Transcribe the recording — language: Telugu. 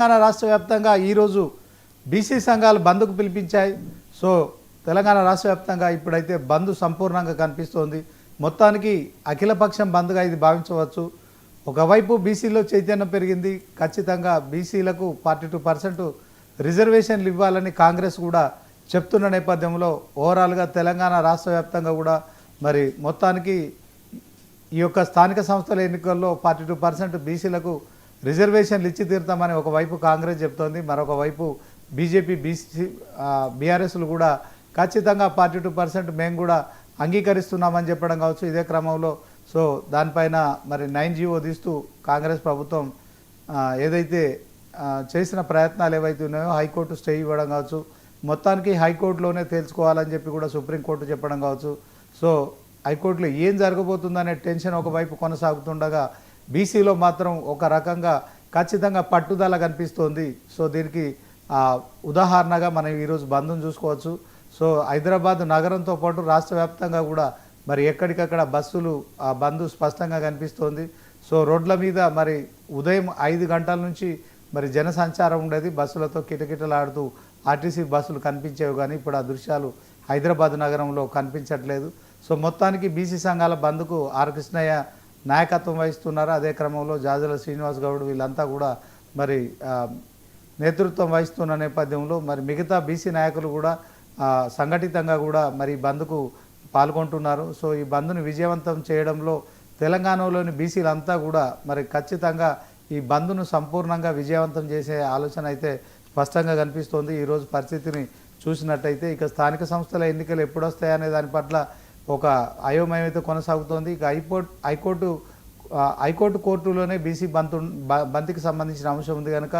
తెలంగాణ రాష్ట్ర వ్యాప్తంగా ఈరోజు బీసీ సంఘాలు బంద్కు పిలిపించాయి. సో తెలంగాణ రాష్ట్ర వ్యాప్తంగా ఇప్పుడైతే బంద్ సంపూర్ణంగా కనిపిస్తోంది. మొత్తానికి అఖిలపక్షం బంద్గా ఇది భావించవచ్చు. ఒకవైపు బీసీలో చైతన్యం పెరిగింది. ఖచ్చితంగా బీసీలకు 42% రిజర్వేషన్లు ఇవ్వాలని కాంగ్రెస్ కూడా చెప్తున్న నేపథ్యంలో ఓవరాల్గా తెలంగాణ రాష్ట్ర వ్యాప్తంగా కూడా మరి మొత్తానికి ఈ యొక్క స్థానిక సంస్థల ఎన్నికల్లో 42% బీసీలకు రిజర్వేషన్లు ఇచ్చి తీరుతామని ఒకవైపు కాంగ్రెస్ చెప్తోంది. మరొక వైపు బీజేపీ బీఆర్ఎస్లు కూడా ఖచ్చితంగా 42% మేము కూడా అంగీకరిస్తున్నామని చెప్పడం కావచ్చు. ఇదే క్రమంలో సో దానిపైన మరి 9G తీస్తూ కాంగ్రెస్ ప్రభుత్వం ఏదైతే చేసిన ప్రయత్నాలు ఏవైతే ఉన్నాయో హైకోర్టు స్టే ఇవ్వడం కావచ్చు, మొత్తానికి హైకోర్టులోనే తేల్చుకోవాలని చెప్పి కూడా సుప్రీంకోర్టు చెప్పడం కావచ్చు. సో హైకోర్టులో ఏం జరగబోతుందనే టెన్షన్ ఒకవైపు కొనసాగుతుండగా బీసీలో మాత్రం ఒక రకంగా ఖచ్చితంగా పట్టుదల కనిపిస్తోంది. సో దీనికి ఉదాహరణగా మనం ఈరోజు బంద్ను చూసుకోవచ్చు. సో హైదరాబాద్ నగరంతో పాటు రాష్ట్ర వ్యాప్తంగా కూడా మరి ఎక్కడికక్కడ బస్సులు బంద్ స్పష్టంగా కనిపిస్తోంది. సో రోడ్ల మీద మరి ఉదయం 5 గంటల నుంచి మరి జనసంచారం ఉండేది. బస్సులతో కిటకిటలాడుతూ ఆర్టీసీ బస్సులు కనిపించేవి, కానీ ఇప్పుడు ఆ దృశ్యాలు హైదరాబాద్ నగరంలో కనిపించట్లేదు. సో మొత్తానికి బీసీ సంఘాల బంద్కు ఆర్ కృష్ణయ్య నాయకత్వం వహిస్తున్నారు. అదే క్రమంలో జాజల శ్రీనివాస్ గౌడ్ వీళ్ళంతా కూడా మరి నేతృత్వం వహిస్తున్న నేపథ్యంలో మరి మిగతా బీసీ నాయకులు కూడా సంఘటితంగా కూడా మరి బంద్కు పాల్గొంటున్నారు. సో ఈ బంద్ను విజయవంతం చేయడంలో తెలంగాణలోని బీసీలంతా కూడా మరి ఖచ్చితంగా ఈ బంద్ను సంపూర్ణంగా విజయవంతం చేసే ఆలోచన అయితే స్పష్టంగా కనిపిస్తోంది. ఈరోజు పరిస్థితిని చూసినట్టయితే ఇక స్థానిక సంస్థల ఎన్నికలు ఎప్పుడు వస్తాయనే దాని పట్ల ఒక అయోమయం అయితే కొనసాగుతోంది. ఇక హైకోర్టు కోర్టులోనే బీసీ బంద్కి సంబంధించిన అంశం ఉంది కనుక